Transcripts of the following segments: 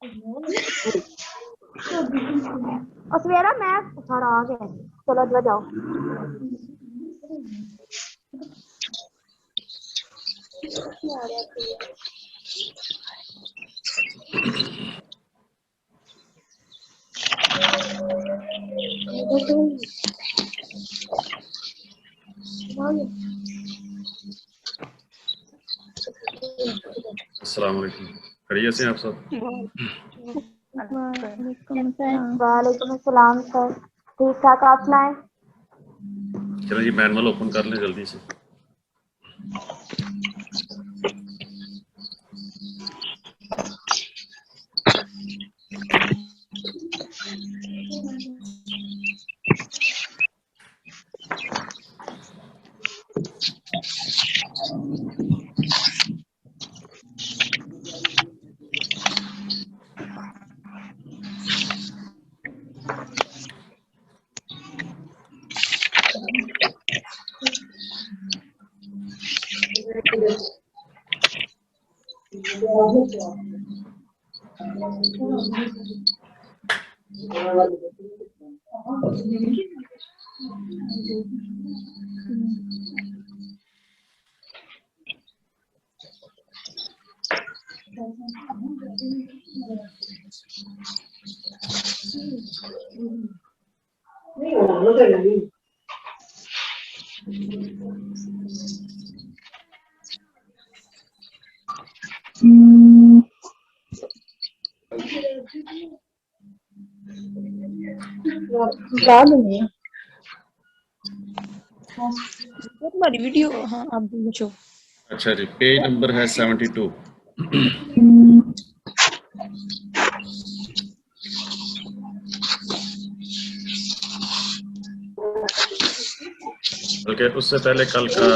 और सवेरा मैं सारा आ गया। चलो अदवा जाओ। अस्सलाम वालेकुम, खैरियत से हैं आप सब? वालेकुम अस्सलाम सर, ठीक ठाक, आप सुनाएं? चलो जी मैनुअल ओपन कर लें जल्दी से। हमारी वीडियो। हाँ आप पूछो। अच्छा जी, पेज नंबर है 72। बल्कि उससे पहले कल का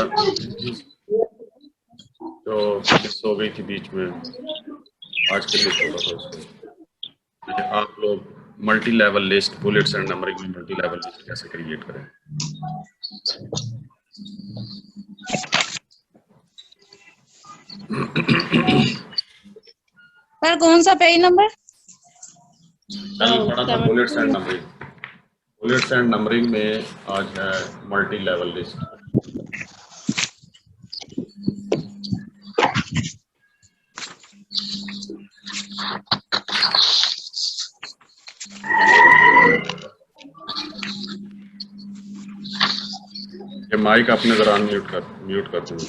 जो मिस हो गई थी बीच में, आज के लिए छोड़ा था उसको। आप लोग multi level list, bullets and numbering में मल्टी लेवल लिस्ट कैसे क्रिएट करें। पर कौन सा पेज नंबर? कल पढ़ा था bullets and numbering. Bullets and numbering में आज है मल्टी लेवल लिस्ट। ये माइक अपने दौरान म्यूट कर दूंगा।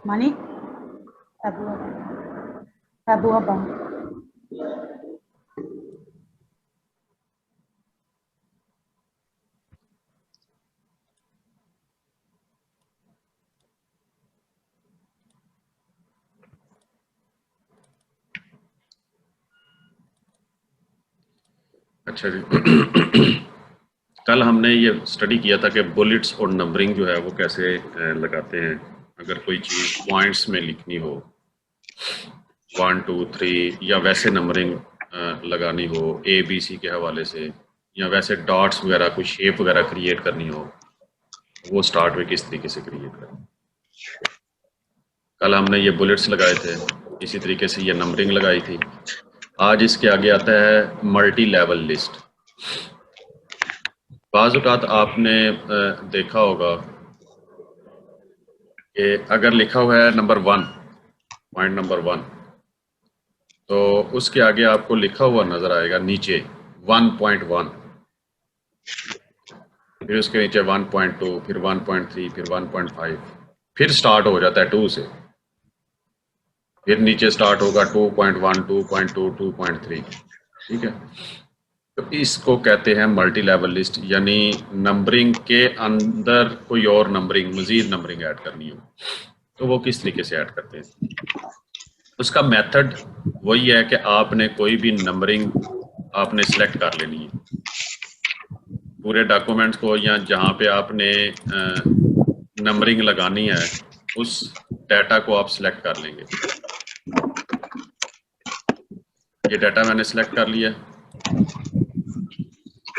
Mani? Abu Abang. अच्छा जी, कल हमने ये स्टडी किया था कि बुलेट्स और नंबरिंग जो है वो कैसे लगाते हैं। अगर कोई चीज़ पॉइंट्स में लिखनी हो, 1 2 3, या वैसे नंबरिंग लगानी हो ABC के हवाले से, या वैसे डॉट्स वगैरह कोई शेप वगैरह क्रिएट करनी हो, वो स्टार्ट में किस तरीके से क्रिएट करें। कल हमने ये बुलेट्स लगाए थे, इसी तरीके से ये नंबरिंग लगाई थी। आज इसके आगे आता है मल्टी लेवल लिस्ट। बाज़ औक़ात आपने देखा होगा कि अगर लिखा हुआ है नंबर 1, पॉइंट नंबर 1, तो उसके आगे आपको लिखा हुआ नज़र आएगा नीचे 1.1, फिर उसके नीचे 1.2, फिर 1.3, फिर 1.5, फिर स्टार्ट हो जाता है 2 से, फिर नीचे स्टार्ट होगा 2.1, 2.2, 2.3। ठीक है। तो इसको कहते हैं मल्टी लेवल लिस्ट, यानी नंबरिंग के अंदर कोई और नंबरिंग, मजीद नंबरिंग ऐड करनी हो तो वो किस तरीके से ऐड करते हैं। उसका मेथड वही है कि आपने कोई भी नंबरिंग आपने सेलेक्ट कर लेनी है पूरे डॉक्यूमेंट्स को, या जहाँ पे आपने नंबरिंग लगानी है उस डाटा को आप सिलेक्ट कर लेंगे। ये डाटा मैंने सिलेक्ट कर लिया।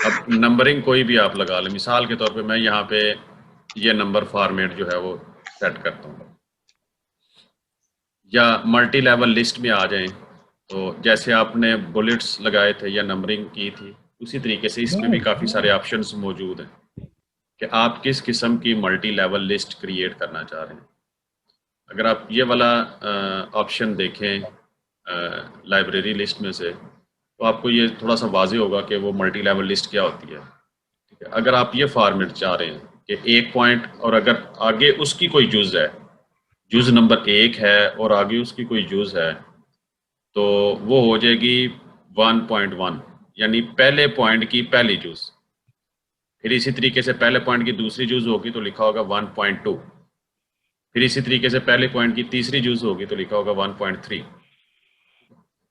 अब नंबरिंग कोई भी आप लगा लें, मिसाल के तौर पे मैं यहाँ पे ये नंबर फॉर्मेट जो है वो सेट करता हूँ, या मल्टी लेवल लिस्ट में आ जाएं तो जैसे आपने बुलेट्स लगाए थे या नंबरिंग की थी उसी तरीके से इसमें भी काफ़ी सारे ऑप्शंस मौजूद हैं कि आप किस किस्म की मल्टी लेवल लिस्ट क्रिएट करना चाह रहे हैं। अगर आप ये वाला ऑप्शन देखें लाइब्रेरी लिस्ट में से तो आपको ये थोड़ा सा वाज़े होगा कि वो मल्टी लेवल लिस्ट क्या होती है। ठीक है, अगर आप ये फॉर्मेट चाह रहे हैं कि एक पॉइंट और अगर आगे उसकी कोई जुज़ है, जुज़ नंबर 1 है और आगे उसकी कोई जुज़ है, तो वो हो जाएगी 1.1, यानी पहले पॉइंट की पहली जुज़। फिर इसी तरीके से पहले पॉइंट की दूसरी जुज़ होगी तो लिखा होगा 1.2। फिर इसी तरीके से पहले पॉइंट की तीसरी जुज़ होगी तो लिखा होगा 1.3।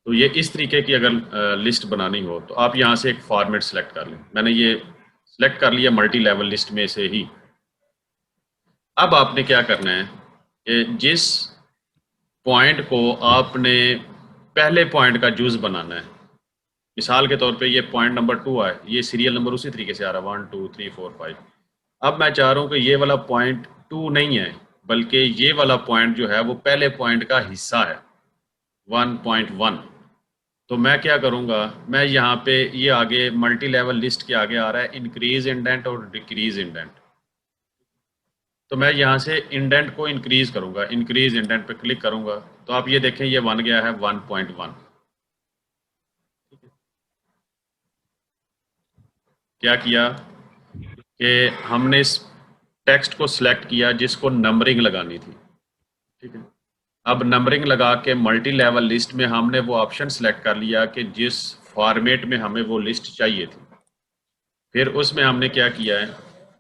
तो ये इस तरीके की अगर लिस्ट बनानी हो तो आप यहाँ से एक फॉर्मेट सेलेक्ट कर लें। मैंने ये सेलेक्ट कर लिया मल्टी लेवल लिस्ट में से ही। अब आपने क्या करना है कि जिस पॉइंट को आपने पहले पॉइंट का जुज़ बनाना है, मिसाल के तौर पे ये पॉइंट नंबर 2 है, ये सीरियल नंबर उसी तरीके से आ रहा है 1 2 3 4 5। अब मैं चाह रहा हूँ कि ये वाला पॉइंट 2 नहीं है बल्कि ये वाला पॉइंट जो है वो पहले पॉइंट का हिस्सा है 1.1। तो मैं क्या करूँगा, मैं यहाँ पे ये आगे मल्टी लेवल लिस्ट के आगे आ रहा है इंक्रीज इंडेंट और डिक्रीज इंडेंट। तो मैं यहाँ से इंडेंट को इंक्रीज करूँगा, इंक्रीज इंडेंट पे क्लिक करूँगा तो आप ये देखें ये बन गया है 1.1। क्या किया कि हमने इस टेक्स्ट को सिलेक्ट किया जिसको नंबरिंग लगानी थी। ठीक है, अब नंबरिंग लगा के मल्टी लेवल लिस्ट में हमने वो ऑप्शन सेलेक्ट कर लिया कि जिस फॉर्मेट में हमें वो लिस्ट चाहिए थी। फिर उसमें हमने क्या किया है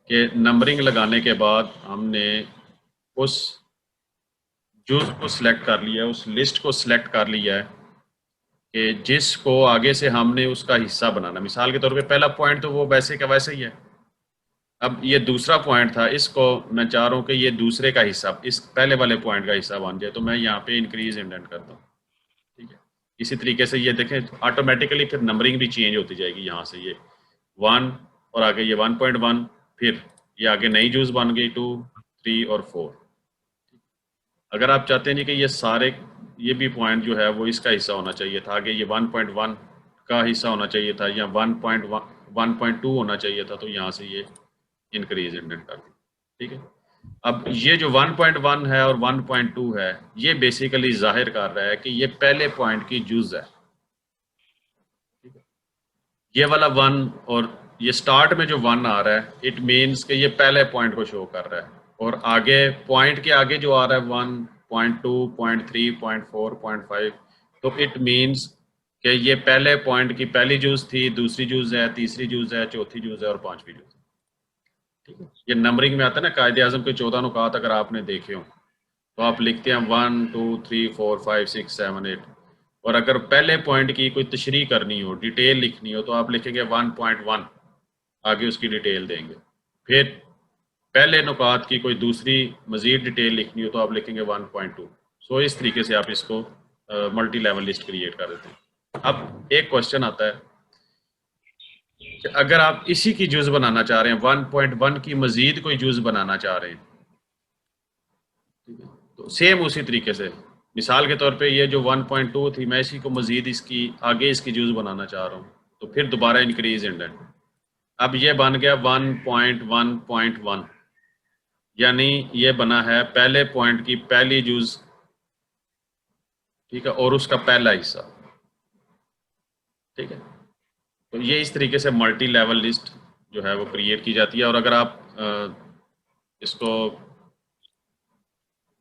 कि नंबरिंग लगाने के बाद हमने उस जुज़ को सिलेक्ट कर लिया, उस लिस्ट को सिलेक्ट कर लिया है कि जिसको आगे से हमने उसका हिस्सा बनाना। मिसाल के तौर पे पहला पॉइंट तो वो वैसे का वैसे ही है। अब ये दूसरा पॉइंट था, इसको मैं चाह रहा हूँ कि ये दूसरे का हिस्सा इस पहले वाले पॉइंट का हिस्सा बन जाए, तो मैं यहाँ पे इंक्रीज इंडेंट करता हूँ। ठीक है, इसी तरीके से ये देखें ऑटोमेटिकली फिर नंबरिंग भी चेंज होती जाएगी। यहाँ से ये 1 और आगे ये 1.1, फिर ये आगे नई जूस बन गई 2 3 और 4। अगर आप चाहते हैं जी कि ये सारे ये भी पॉइंट जो है वो इसका हिस्सा होना चाहिए था, आगे ये 1.1 का हिस्सा होना चाहिए था या 1.2 होना चाहिए था, तो यहाँ से ये इंक्रीज इंडेंट कर दी। ठीक है, अब ये जो 1.1 है और 1.2 है ये बेसिकली जाहिर कर रहा है कि ये पहले पॉइंट की जुज़ है। ठीक है, ये वाला 1 और ये स्टार्ट में जो 1 आ रहा है इट मीन्स कि ये पहले पॉइंट को शो कर रहा है, और आगे पॉइंट के आगे जो आ रहा है 1.2 0.3 0.4 0.5, तो इट मीन्स कि ये पहले पॉइंट की पहली जूज़ थी, दूसरी जूज़ है, तीसरी जूज़ है, चौथी जूज़ है और पांचवी जूज़ है। ठीक है, ये नंबरिंग में आता है ना, कायदे आज़म के 14 नुकात अगर आपने देखे हो तो आप लिखते हैं 1 2 3 4 5 6 7 8, और अगर पहले पॉइंट की कोई तशरीह करनी हो, डिटेल लिखनी हो, तो आप लिखेंगे 1.1, आगे उसकी डिटेल देंगे। फिर पहले नुकात की कोई दूसरी मज़ीद डिटेल लिखनी हो तो आप लिखेंगे 1.2। सो इस तरीके से आप इसको मल्टी लेवल लिस्ट क्रिएट कर देते हैं। अब एक क्वेश्चन आता है कि अगर आप इसी की जुज़ बनाना चाह रहे हैं, 1.1 की मज़ीद कोई जुज़ बनाना चाह रहे हैं, तो सेम उसी तरीके से मिसाल के तौर पे ये जो 1.2 थी मैं इसी को मज़ीद इसकी आगे इसकी जुज़ बनाना चाह रहा हूँ, तो फिर दोबारा इंक्रीज इंडेंट। अब ये बन गया 1.1.1, यानी ये बना है पहले पॉइंट की पहली जुज़। ठीक है, और उसका पहला हिस्सा। ठीक है, तो ये इस तरीके से मल्टी लेवल लिस्ट जो है वो क्रिएट की जाती है। और अगर आप इसको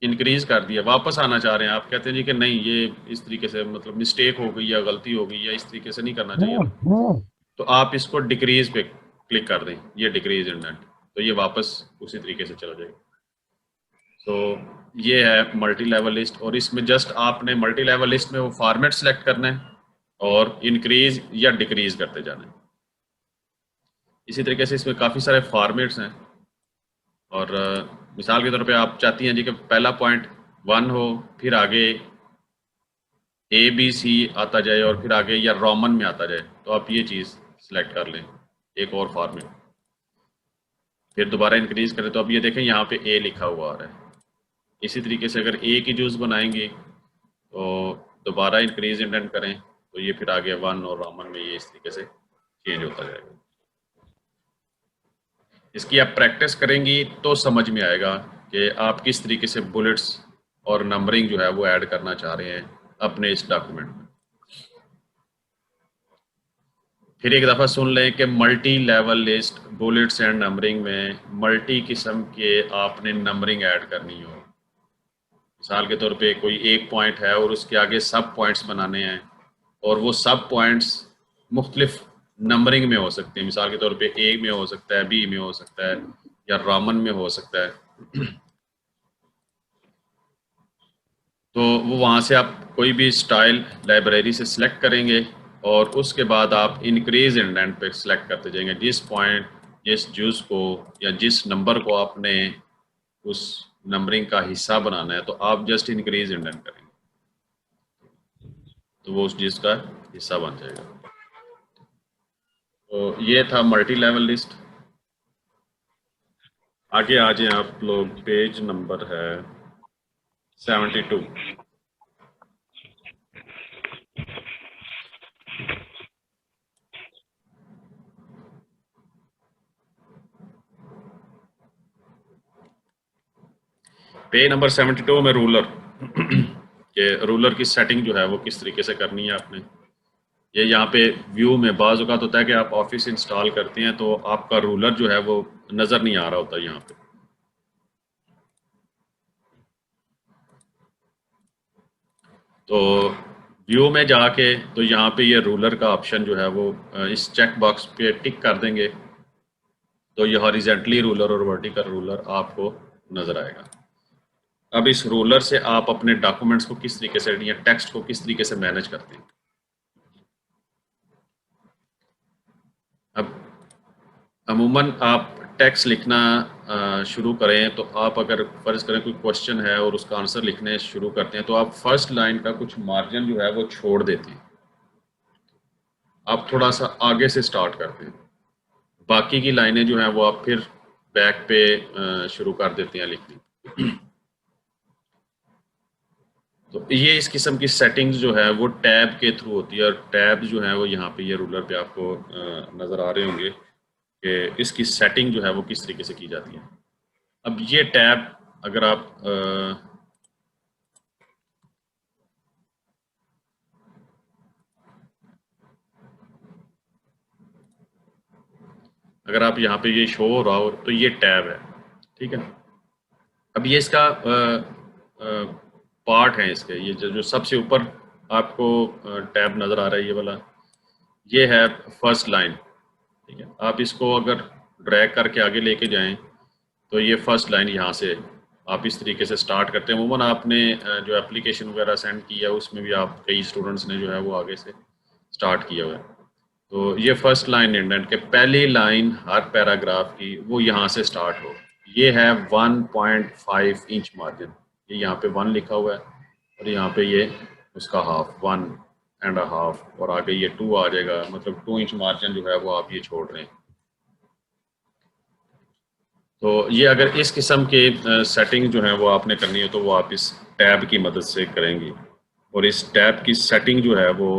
इंक्रीज कर दिया, वापस आना चाह रहे हैं, आप कहते हैं जी कि नहीं ये इस तरीके से मतलब मिस्टेक हो गई या गलती हो गई या इस तरीके से नहीं करना चाहिए था, तो आप इसको डिक्रीज पे क्लिक कर दें, ये डिक्रीज इंडेंट, तो ये वापस उसी तरीके से चला जाएगा। तो ये है मल्टी लेवल लिस्ट, और इसमें जस्ट आपने मल्टी लेवल लिस्ट में वो फॉर्मेट सेलेक्ट करना है और इंक्रीज या डिक्रीज करते जाना है। इसी तरीके से इसमें काफ़ी सारे फॉर्मेट्स हैं, और मिसाल के तौर पे आप चाहती हैं जी कि पहला पॉइंट 1 हो, फिर आगे ABC आता जाए और फिर आगे या रोमन में आता जाए, तो आप ये चीज़ सिलेक्ट कर लें, एक और फॉर्मेट। फिर दोबारा इंक्रीज करें तो अब ये देखें यहाँ पे A लिखा हुआ आ रहा है। इसी तरीके से अगर A की जूस बनाएंगे तो दोबारा इंक्रीज इंडेंट करें तो ये फिर आगे 1 और रोमन में ये इस तरीके से चेंज होता जाएगा। इसकी आप प्रैक्टिस करेंगी तो समझ में आएगा कि आप किस तरीके से बुलेट्स और नंबरिंग जो है वो ऐड करना चाह रहे हैं अपने इस डॉक्यूमेंट में। फिर एक दफ़ा सुन लें कि multi level list bullets and numbering में मल्टी किस्म के आपने नंबरिंग ऐड करनी हो। मिसाल के तौर पे कोई एक पॉइंट है और उसके आगे सब पॉइंट्स बनाने हैं, और वो सब पॉइंट्स मुख्तलिफ नंबरिंग में हो सकते हैं। मिसाल के तौर पे A में हो सकता है, B में हो सकता है, या रोमन में हो सकता है। तो वो वहाँ से आप कोई भी स्टाइल लाइब्रेरी से सिलेक्ट करेंगे और उसके बाद आप इंक्रीज इंडेंट पे सिलेक्ट करते जाएंगे। जिस पॉइंट, जिस जूस को या जिस नंबर को आपने उस नंबरिंग का हिस्सा बनाना है, तो आप जस्ट इंक्रीज इंडेंट करेंगे तो वो उस चीज़ का हिस्सा बन जाएगा। तो ये था मल्टी लेवल लिस्ट। आगे आ जाए आप लोग, पेज नंबर है 72। पेज नंबर 72 में रूलर के रूलर की सेटिंग जो है वो किस तरीके से करनी है आपने। ये यहाँ पे व्यू में बाज़ औक़ात होता है कि आप ऑफिस इंस्टॉल करते हैं तो आपका रूलर जो है वो नज़र नहीं आ रहा होता यहाँ पे। तो व्यू में जाके तो यहाँ पे ये रूलर का ऑप्शन जो है वो इस चेक बॉक्स पे टिक कर देंगे तो ये हॉरिजेंटली रूलर और वर्टिकल रूलर आपको नज़र आएगा। अब इस रूलर से आप अपने डॉक्यूमेंट्स को किस तरीके से या टेक्स्ट को किस तरीके से मैनेज करते हैं। अब अमूमन आप टेक्स्ट लिखना शुरू करें तो आप अगर फ़र्ज़ करें कोई क्वेश्चन है और उसका आंसर लिखने शुरू करते हैं तो आप फर्स्ट लाइन का कुछ मार्जिन जो है वो छोड़ देते हैं, आप थोड़ा सा आगे से स्टार्ट करते हैं, बाकी की लाइनें जो हैं वो आप फिर बैक पे शुरू कर देते हैं लिखनी। तो ये इस किस्म की सेटिंग्स जो है वो टैब के थ्रू होती है, और टैब जो है वो यहाँ पे ये रूलर पे आपको नज़र आ रहे होंगे कि इसकी सेटिंग जो है वो किस तरीके से की जाती है। अब ये टैब अगर आप अगर आप यहाँ पे ये शो हो रहा हो तो ये टैब है, ठीक है। अब ये इसका पार्ट है इसके, ये जो सबसे ऊपर आपको टैब नज़र आ रहा है ये वाला, ये है फर्स्ट लाइन, ठीक है। आप इसको अगर ड्रैग करके आगे लेके जाएं तो ये फर्स्ट लाइन यहाँ से आप इस तरीके से स्टार्ट करते हैं। अमूमन आपने जो एप्लीकेशन वगैरह सेंड किया उसमें भी आप कई स्टूडेंट्स ने जो है वो आगे से स्टार्ट किया हुआ है। तो ये फर्स्ट लाइन इंडेंट के पहली लाइन हर पैराग्राफ की वो यहाँ से स्टार्ट हो। ये है 1.5 इंच मार्जिन, ये यहाँ पे 1 लिखा हुआ है और यहाँ पे ये उसका हाफ 1.5 और आगे ये 2 आ जाएगा, मतलब 2 इंच मार्जिन जो है वो आप ये छोड़ रहे हैं। तो ये अगर इस किस्म के सेटिंग जो है वो आपने करनी है तो वो आप इस टैब की मदद से करेंगी, और इस टैब की सेटिंग जो है वो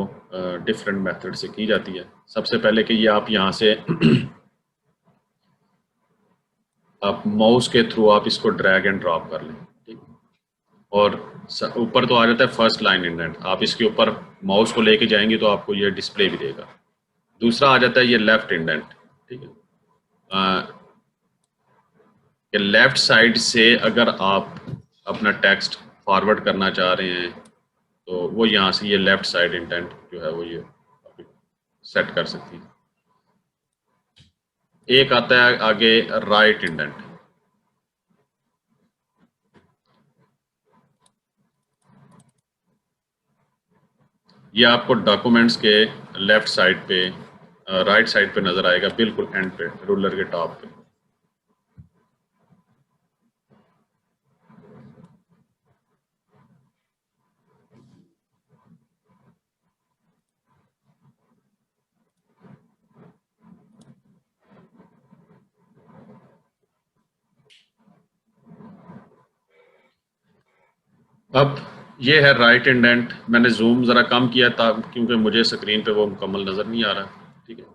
डिफरेंट मेथड से की जाती है। सबसे पहले कि ये आप यहाँ से आप माउस के थ्रू आप इसको ड्रैग एंड ड्रॉप कर लें, ठीक, और ऊपर तो आ जाता है फर्स्ट लाइन इंडेंट, आप इसके ऊपर माउस को लेके जाएंगे तो आपको ये डिस्प्ले भी देगा। दूसरा आ जाता है ये लेफ्ट इंडेंट, ठीक है। लेफ्ट साइड से अगर आप अपना टेक्स्ट फॉरवर्ड करना चाह रहे हैं तो वो यहाँ से ये लेफ्ट साइड इंडेंट जो है वो ये सेट कर सकती है। एक आता है आगे राइट इंडेंट। ये आपको डॉक्यूमेंट्स के लेफ्ट साइड पे राइट साइड पे नजर आएगा, बिल्कुल एंड पे रूलर के टॉप पे। अब ये है राइट इंडेंट। मैंने जूम ज़रा कम किया था क्योंकि मुझे स्क्रीन पे वो मुकम्मल नज़र नहीं आ रहा। ठीक है,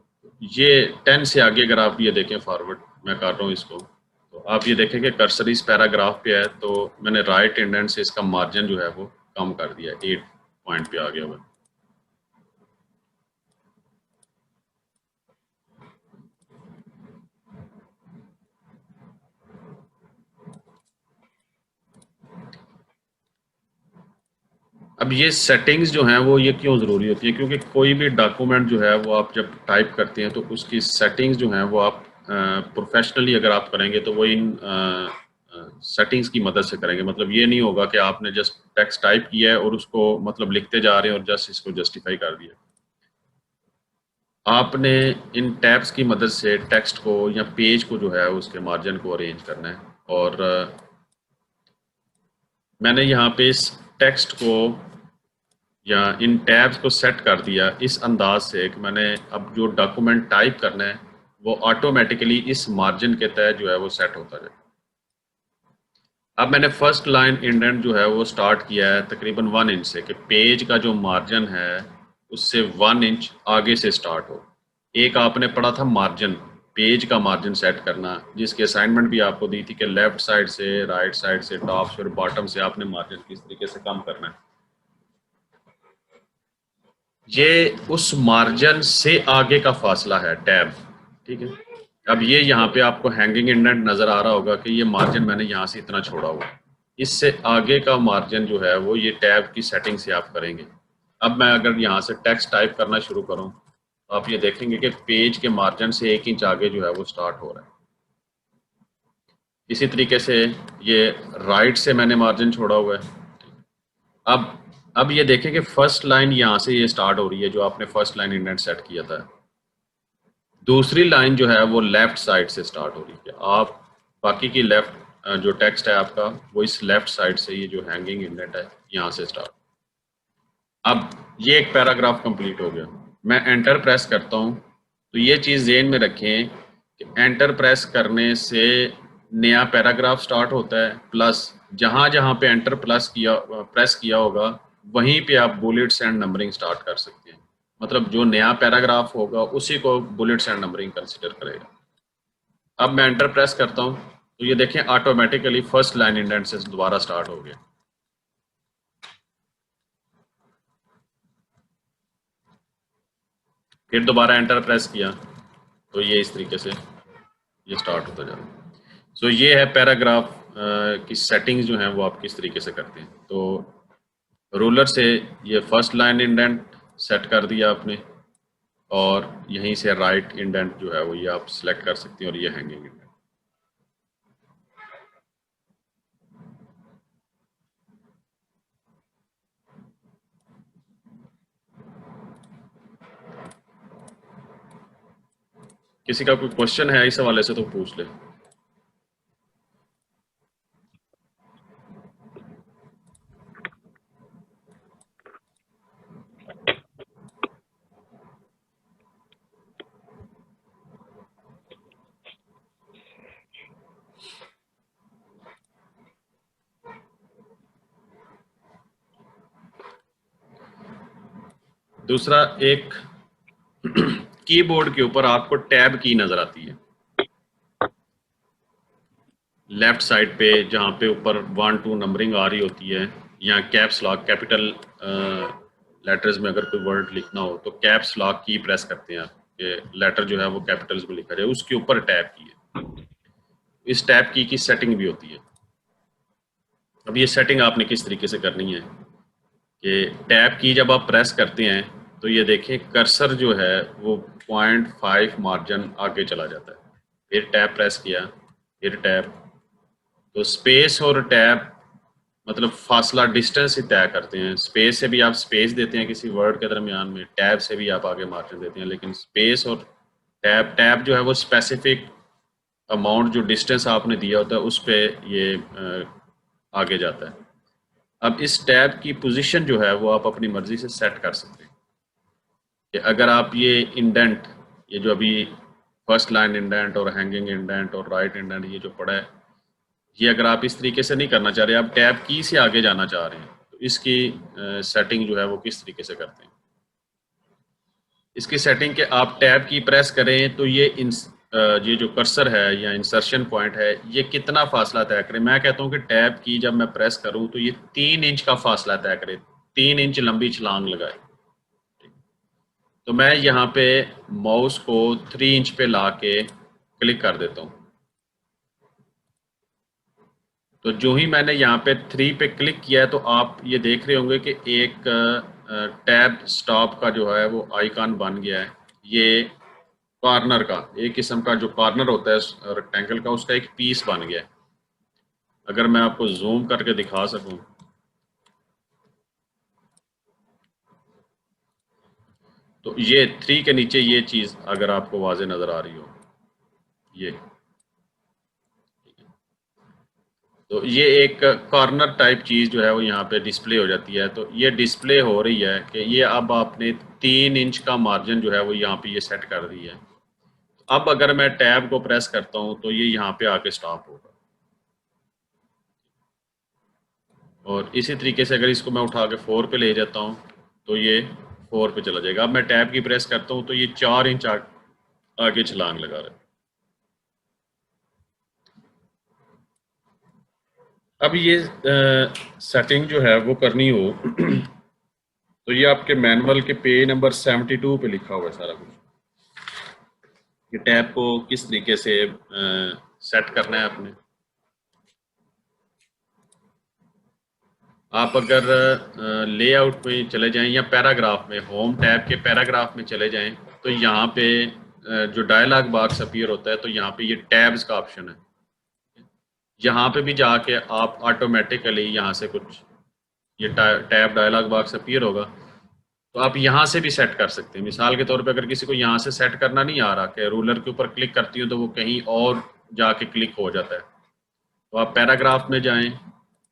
ये 10 से आगे अगर आप ये देखें फॉरवर्ड, मैं कर रहा हूँ इसको, तो आप ये देखें कि कर्सर इस पैराग्राफ पे है, तो मैंने राइट इंडेंट से इसका मार्जिन जो है वो कम कर दिया, 8 पॉइंट पे आ गया हुआ। अब ये सेटिंग्स जो हैं वो ये क्यों ज़रूरी होती है, क्योंकि कोई भी डॉक्यूमेंट जो है वो आप जब टाइप करते हैं तो उसकी सेटिंग्स जो हैं वो आप प्रोफेशनली अगर आप करेंगे तो वो इन सेटिंग्स की मदद से करेंगे। मतलब ये नहीं होगा कि आपने जस्ट टेक्स्ट टाइप किया है और उसको मतलब लिखते जा रहे हैं और जस्ट इसको जस्टिफाई कर दिया। आपने इन टैब्स की मदद से टेक्स्ट को या पेज को जो है उसके मार्जिन को अरेंज करना है। और मैंने यहाँ पे इस टेक्स्ट को या इन टैब्स को सेट कर दिया इस अंदाज से कि मैंने अब जो डॉक्यूमेंट टाइप करना है वो ऑटोमेटिकली इस मार्जिन के तहत जो है वो सेट होता जाए। अब मैंने फर्स्ट लाइन इंडेंट जो है वो स्टार्ट किया है तकरीबन 1 इंच से, कि पेज का जो मार्जिन है उससे 1 इंच आगे से स्टार्ट हो। एक आपने पढ़ा था मार्जिन, पेज का मार्जिन सेट करना, जिसकी असाइनमेंट भी आपको दी थी कि लेफ्ट साइड से, राइट साइड से, टॉप से और बॉटम से आपने मार्जिन किस तरीके से कम करना है। ये उस मार्जिन से आगे का फासला है टैब। ठीक है, अब ये यहाँ पे आपको हैंगिंग इंडेंट नजर आ रहा होगा कि ये मार्जिन मैंने यहाँ से इतना छोड़ा हुआ, इससे आगे का मार्जिन जो है वो ये टैब की सेटिंग से आप करेंगे। अब मैं अगर यहाँ से टेक्स्ट टाइप करना शुरू करूँ तो आप ये देखेंगे कि पेज के मार्जिन से 1 इंच आगे जो है वो स्टार्ट हो रहा है। इसी तरीके से ये राइट से मैंने मार्जिन छोड़ा हुआ है। अब ये देखें कि फर्स्ट लाइन यहाँ से ये स्टार्ट हो रही है, जो आपने फर्स्ट लाइन इंडेंट सेट किया था। दूसरी लाइन जो है वो लेफ्ट साइड से स्टार्ट हो रही है। आप बाकी की लेफ्ट जो टेक्स्ट है आपका वो इस लेफ्ट साइड से, ये जो हैंगिंग इंडेंट है यहाँ से स्टार्ट। अब ये एक पैराग्राफ कंप्लीट हो गया। मैं एंटर प्रेस करता हूँ तो ये चीज़ ज़हन में रखें कि एंटर प्रेस करने से नया पैराग्राफ स्टार्ट होता है, प्लस जहाँ जहाँ पे एंटर प्रेस किया होगा वहीं पे आप बुलेट्स एंड नंबरिंग स्टार्ट कर सकते हैं। मतलब जो नया पैराग्राफ होगा उसी को बुलेट्स एंड नंबरिंग कंसीडर करेगा। अब मैं एंटर प्रेस करता हूँ तो ये देखें ऑटोमेटिकली फर्स्ट लाइन इंडेंट से दोबारा स्टार्ट हो गया। फिर दोबारा एंटर प्रेस किया तो ये इस तरीके से ये स्टार्ट होता जा रहा है। सो ये है पैराग्राफ की सेटिंग्स जो हैं वो आप किस तरीके से करते हैं। तो रूलर से ये फर्स्ट लाइन इंडेंट सेट कर दिया आपने, और यहीं से राइट इंडेंट जो है वो ये आप सिलेक्ट कर सकते हैं, और ये हैंगिंग इंडेंट। किसी का कोई क्वेश्चन है इस हवाले से तो पूछ ले। दूसरा, एक कीबोर्ड के ऊपर आपको टैब की नजर आती है लेफ्ट साइड पे, जहाँ पे ऊपर 1 2 नंबरिंग आ रही होती है, या कैप्स लॉक, कैपिटल लेटर्स में अगर कोई वर्ड लिखना हो तो कैप्स लॉक की प्रेस करते हैं आप, कि लेटर जो है वो कैपिटल्स में लिखा जाए। उसके ऊपर टैब की है, इस टैब की सेटिंग भी होती है। अब ये सेटिंग आपने किस तरीके से करनी है कि टैब की जब आप प्रेस करते हैं तो ये देखें कर्सर जो है वो 0.5 मार्जिन आगे चला जाता है, फिर टैब प्रेस किया, फिर टैब, तो स्पेस और टैब मतलब फासला डिस्टेंस ही तय करते हैं। स्पेस से भी आप स्पेस देते हैं किसी वर्ड के दरमियान में, टैब से भी आप आगे मार्जिन देते हैं, लेकिन स्पेस और टैब जो है वो स्पेसिफिक अमाउंट जो डिस्टेंस आपने दिया होता है उस पर ये आगे जाता है। अब इस टैब की पोजीशन जो है वो आप अपनी मर्जी से सेट कर सकते हैं कि अगर आप ये इंडेंट, ये जो अभी फर्स्ट लाइन इंडेंट और हैंगिंग इंडेंट और राइट इंडेंट ये जो पड़ा है, ये अगर आप इस तरीके से नहीं करना चाह रहे, आप टैब की से आगे जाना चाह रहे हैं, तो इसकी सेटिंग जो है वो किस तरीके से करते हैं। इसकी सेटिंग के आप टैब की प्रेस करें तो ये जो कर्सर है या इंसर्शन पॉइंट है ये कितना फासला तय करे। मैं कहता हूँ कि टैब की जब मैं प्रेस करूँ तो ये 3 इंच का फासला तय करे, 3 इंच लंबी छलांग लगाए। तो मैं यहाँ पे माउस को 3 इंच पे ला के क्लिक कर देता हूँ। तो जो ही मैंने यहाँ पे 3 पे क्लिक किया है तो आप ये देख रहे होंगे कि एक टैब स्टॉप का जो है वो आइकन बन गया है। ये कॉर्नर का, एक किस्म का जो कॉर्नर होता है रेक्टेंगल का, उसका एक पीस बन गया है। अगर मैं आपको जूम करके दिखा सकूं तो ये 3 के नीचे ये चीज़ अगर आपको वाज़े नज़र आ रही हो, ये तो ये एक कॉर्नर टाइप चीज़ जो है वो यहाँ पे डिस्प्ले हो जाती है। तो ये डिस्प्ले हो रही है कि ये अब आपने 3 इंच का मार्जिन जो है वो यहाँ पे ये सेट कर दी है। अब अगर मैं टैब को प्रेस करता हूँ तो ये यहाँ पे आके स्टॉप होगा। और इसी तरीके से अगर इसको मैं उठा के 4 पे ले जाता हूँ तो ये 4 पे चला जाएगा। अब मैं टैब की प्रेस करता हूँ तो ये 4 इंच आगे छलांग लगा रहा है। अब ये सेटिंग जो है वो करनी हो तो ये आपके मैनुअल के पेज नंबर 72 पे लिखा हुआ है सारा कुछ, कि टैब को किस तरीके से सेट करना है आपने। आप अगर लेआउट में चले जाएं या पैराग्राफ में, होम टैब के पैराग्राफ में चले जाएं तो यहाँ पे जो डायलॉग बॉक्स अपीयर होता है तो यहाँ पे ये टैब्स का ऑप्शन है। यहाँ पे भी जाके आप ऑटोमेटिकली यहाँ से कुछ ये टैब डायलॉग बॉक्स अपीयर होगा तो आप यहाँ से भी सेट कर सकते हैं। मिसाल के तौर पे अगर किसी को यहाँ से सेट करना नहीं आ रहा कि रूलर के ऊपर क्लिक करती हूँ तो वो कहीं और जाके क्लिक हो जाता है, तो आप पैराग्राफ में जाएं,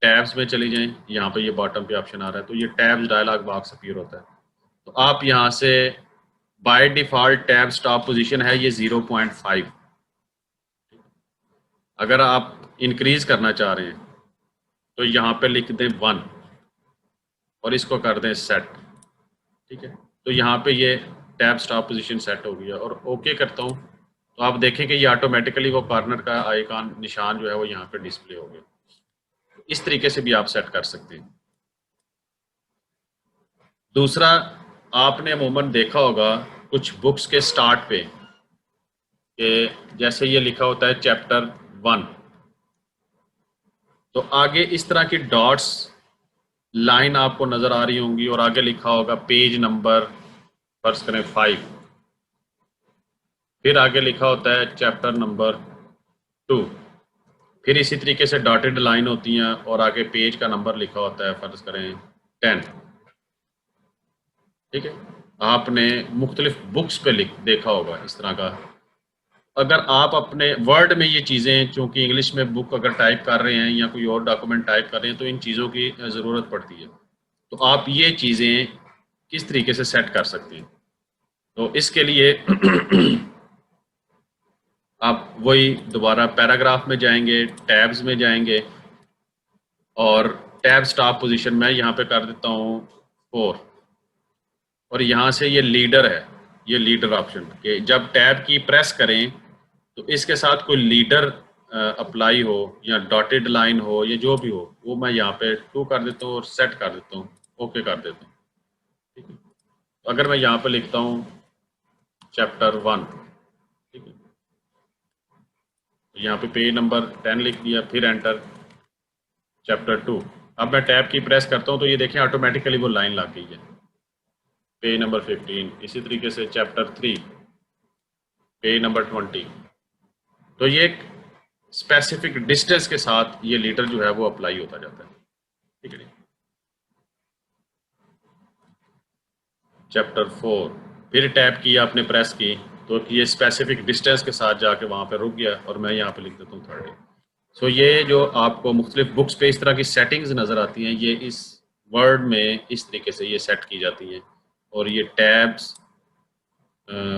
टैब्स में चले जाएं, यहाँ पे ये बॉटम पे ऑप्शन आ रहा है तो ये टैब्स डायलॉग बॉक्स अपीयर होता है। तो आप यहाँ से by default tab stop position है ये 0.5, अगर आप इंक्रीज करना चाह रहे हैं तो यहाँ पे लिख दें 1 और इसको कर दें सेट। ठीक है, तो यहाँ पे ये टैब स्टॉप पोजीशन सेट हो गया और ओके करता हूँ तो आप देखें कि ये ऑटोमेटिकली वो कॉर्नर का आइकन निशान जो है वो यहाँ पे डिस्प्ले हो गया। इस तरीके से भी आप सेट कर सकते हैं। दूसरा, आपने अमूमन देखा होगा कुछ बुक्स के स्टार्ट पे कि जैसे ये लिखा होता है चैप्टर 1, तो आगे इस तरह की डॉट्स लाइन आपको नजर आ रही होंगी और आगे लिखा होगा पेज नंबर फर्ज करें 5, फिर आगे लिखा होता है चैप्टर नंबर 2, फिर इसी तरीके से डॉटेड लाइन होती हैं और आगे पेज का नंबर लिखा होता है फर्ज करें 10। ठीक है, आपने मुख्तलिफ बुक्स पे देखा होगा इस तरह का। अगर आप अपने वर्ड में ये चीज़ें, चूँकि इंग्लिश में बुक अगर टाइप कर रहे हैं या कोई और डॉक्यूमेंट टाइप कर रहे हैं तो इन चीज़ों की ज़रूरत पड़ती है, तो आप ये चीज़ें किस तरीके से सेट कर सकते हैं। तो इसके लिए आप वही दोबारा पैराग्राफ में जाएंगे, टैब्स में जाएंगे और टैब स्टॉप पोजीशन में यहाँ पे कर देता हूँ 4 और यहाँ से ये लीडर है, ये लीडर ऑप्शन कि जब टैब की प्रेस करें तो इसके साथ कोई लीडर अप्लाई हो या डॉटेड लाइन हो या जो भी हो वो मैं यहाँ पे 2 कर देता हूँ और सेट कर देता हूँ, ओके कर देता हूँ। ठीक है, तो अगर मैं यहाँ पे लिखता हूँ चैप्टर 1, ठीक है, तो यहाँ पे पेज नंबर 10 लिख दिया, फिर एंटर, चैप्टर 2। अब मैं टैब की प्रेस करता हूँ तो ये देखें ऑटोमेटिकली वो लाइन लग गई है, पेज नंबर 15। इसी तरीके से चैप्टर 3 पेज नंबर 20। तो ये एक स्पेसिफिक डिस्टेंस के साथ ये लीटर जो है वो अप्लाई होता जाता है, ठीक है। चैप्टर 4 फिर टैब की आपने प्रेस की तो ये स्पेसिफिक डिस्टेंस के साथ जाके वहाँ पे रुक गया और मैं यहाँ पे लिख देता हूँ 30। सो ये जो आपको मुख्तलिफ बुक्स पे इस तरह की सेटिंग्स नज़र आती हैं, ये इस वर्ड में इस तरीके से ये सेट की जाती हैं और ये टैब्स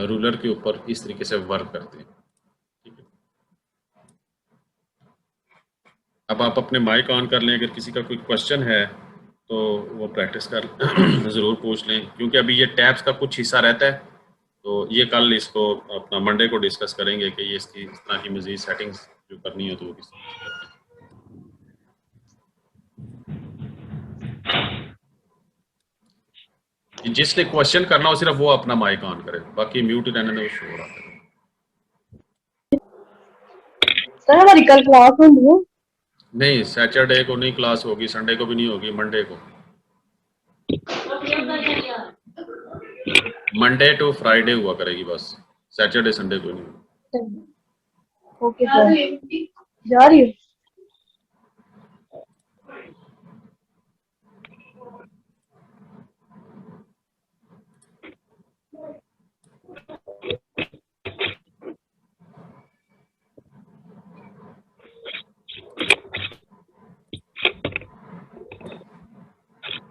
रूलर के ऊपर इस तरीके से वर्क करते हैं, ठीक है। अब आप अपने माइक ऑन कर लें, अगर किसी का कोई क्वेश्चन है तो वो प्रैक्टिस कर ज़रूर पूछ लें, क्योंकि अभी ये टैब्स का कुछ हिस्सा रहता है तो ये कल इसको अपना मंडे को डिस्कस करेंगे कि ये इसकी इस तरह की मज़ीद सेटिंग्स जो करनी हो तो वो किस तरह से करते हैं। जिसने क्वेश्चन करना हो सिर्फ वो अपना माइक ऑन करे, बाकी म्यूट रहने में शो हो रहा है। सर हमारी कल क्लास होगी है? नहीं, सैटरडे को नहीं क्लास होगी, संडे को भी नहीं होगी, मंडे को। मंडे टू फ्राइडे हुआ करेगी बस, सैटरडे संडे को नहीं। ओके सर, जा रही हूँ।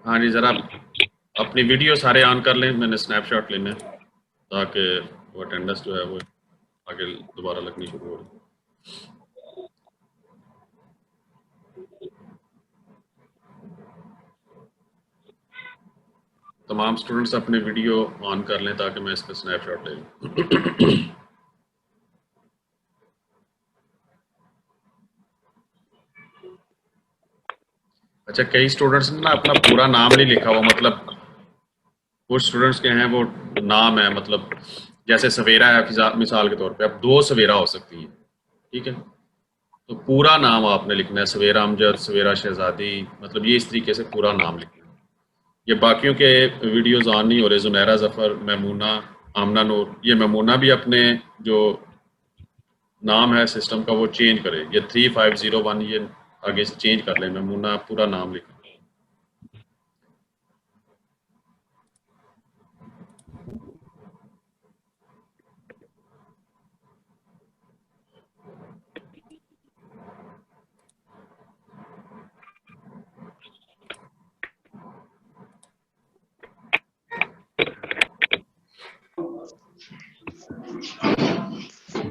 हाँ जी, ज़रा अपनी वीडियो सारे ऑन कर लें, मैंने स्नैपशॉट लेना है ताकि वो अटेंडेंस जो है वो आगे दोबारा लगनी शुरू हो रही। तमाम स्टूडेंट्स अपने वीडियो ऑन कर लें ताकि मैं इसका स्नैपशॉट ले लूँ। अच्छा, कई स्टूडेंट्स ने ना अपना पूरा नाम नहीं लिखा हुआ, मतलब कुछ स्टूडेंट्स के हैं वो नाम है, मतलब जैसे सवेरा है मिसाल के तौर पे, अब 2 सवेरा हो सकती हैं, ठीक है। तो पूरा नाम आपने लिखना है, सवेरा अमजद, सवेरा शहजादी, मतलब ये इस तरीके से पूरा नाम लिखना है। ये बाकियों के वीडियोस ऑन नहीं हो रहे, जुनैरा जफर, मैमूना, आमना नूर। ये मैमूना भी अपने जो नाम है सिस्टम का वो चेंज करे, ये 3501 ये आगे से चेंज कर ले, मैमूना पूरा नाम लिखना।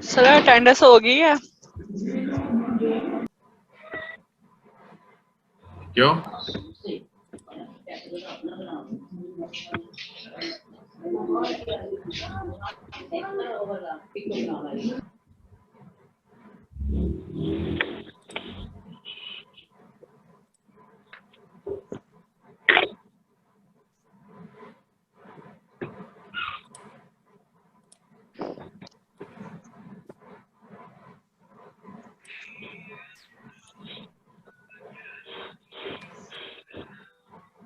सर अटेंडेंस हो गई है? क्यों?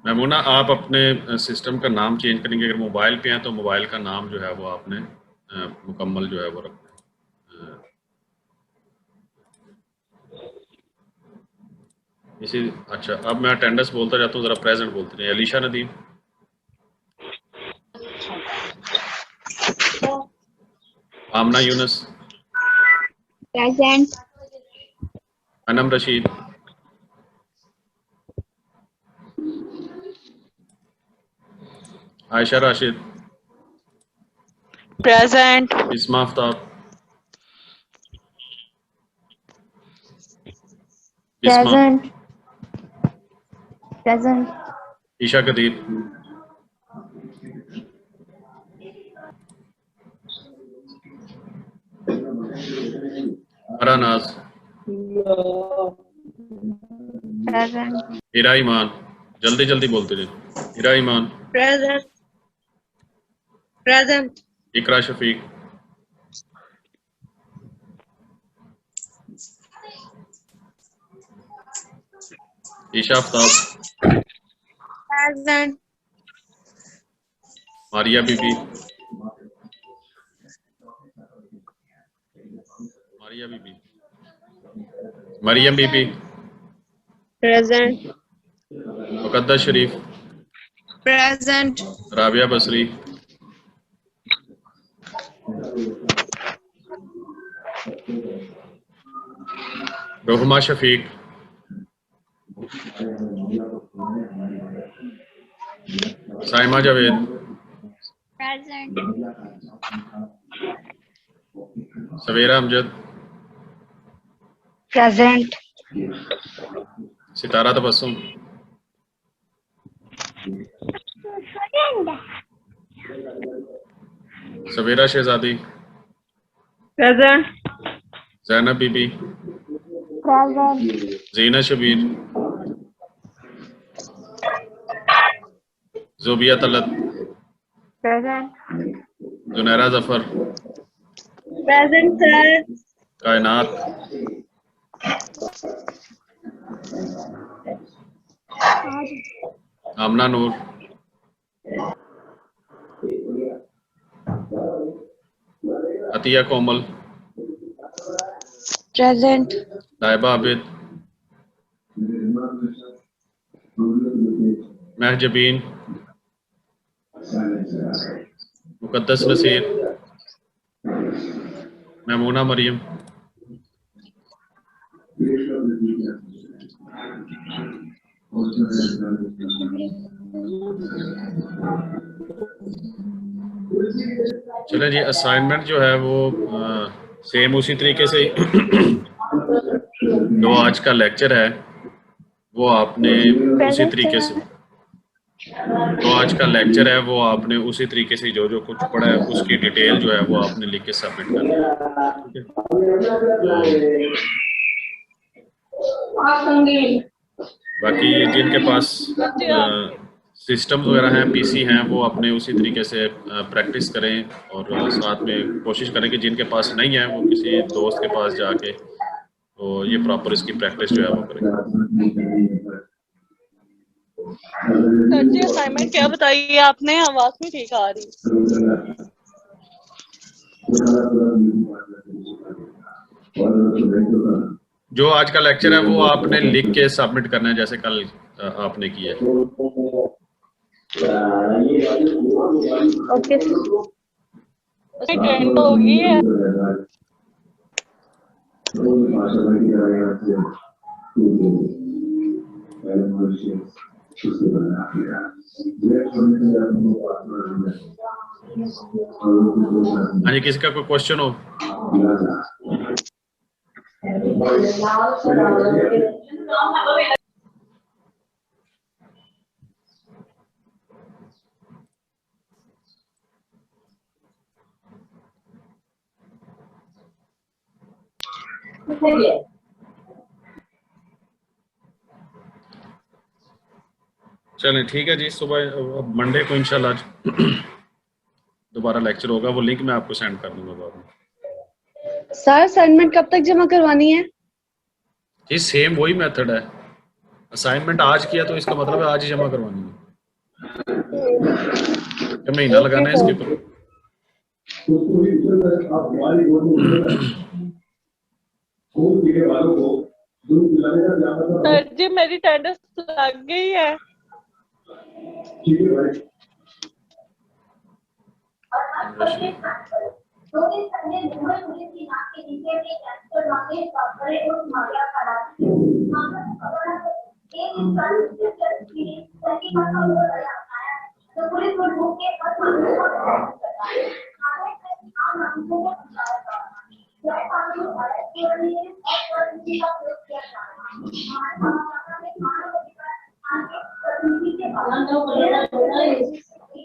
मैमूना, आप अपने सिस्टम का नाम चेंज करेंगे, अगर मोबाइल पे हैं तो मोबाइल का नाम जो है वो आपने मुकम्मल जो है वो रखना है। इसी अच्छा, अब मैं अटेंडेंस बोलता जाता हूँ, ज़रा प्रेजेंट बोलते रहिए। अलीशा नदीम, आमना यूनुस, प्रेजेंट। अनम रशीद, आयशा राशिद, प्रेजेंट। इस्मा आफ्ताब, इस्मा, प्रेजेंट। प्रेजेंट। ईशा कदीर, अरा नाज, प्रेजेंट। हिरा ईमान, जल्दी जल्दी बोलते रहिए। हिरा ईमान, प्रेजेंट। प्रेजेंट। इकरा शफीक, ईशा आफ्ताब, Present. मारिया बीबी, मारिया बीबी, मरियम बीबी, Present. मुकद्दस शरीफ, Present. राबिया बसरी, रोहमा शफीक, साइमा जावेद, Present. सवेरा अमजद, Present. सितारा तबस्सुम, सवेरा शहजादी, Present. जैनब बीबी, Present. जीना Shabir, जोबिया Talat, Present. Junaira Zafar, Present, sir. कायनात, आमना नूर, अतिया कोमल, Present. लाइबा आबिद, महजबीन, मुकद्दस नसीर, महमूना मरियम, चलें जी। असाइनमेंट जो है वो सेम उसी तरीके से जो आज का लेक्चर है वो आपने उसी तरीके से उसी तरीके से जो कुछ पढ़ा है उसकी डिटेल जो है वो आपने लिख के सबमिट करना है। बाकी जिनके पास सिस्टम वगैरह हैं, पीसी हैं, वो अपने उसी तरीके से प्रैक्टिस करें और साथ में कोशिश करें कि जिनके पास नहीं है वो किसी दोस्त के पास जाके तो ये प्रॉपर इसकी प्रैक्टिस जो है वो करें। सर जी असाइनमेंट क्या बताइए आपने, आवाज नहीं ठीक आ रही। जो आज का लेक्चर है वो आपने लिख के सबमिट करना है जैसे कल आपने किया है। ओके। ट्रेंड होगी है। हाँ जी, किसी का कोई क्वेश्चन हो? चलें ठीक है जी। सुबह मंडे को इंशाल्लाह दोबारा लेक्चर होगा, वो लिंक मैं आपको सेंड कर दूंगा बाद में। सर असाइनमेंट कब तक जमा करवानी है? जी सेम वही मेथड है। असाइनमेंट आज किया तो इसका मतलब है आज ही जमा करवानी है। क्या महीना लगाना है इसके ऊपर? सर जी मेरी अटेंडेंस लग गई है।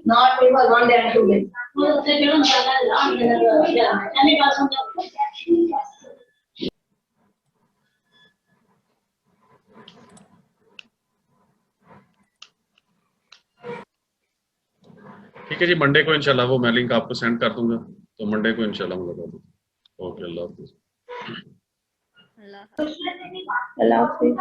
Not people one day and 2 days. ठीक है जी, मंडे को इंशाल्लाह वो मैं लिंक आपको सेंड कर दूंगा, तो मंडे को इंशाल्लाह मैं लगा दूंगा। ओके, अल्लाह हाफिज़। अल्लाह हाफिज़।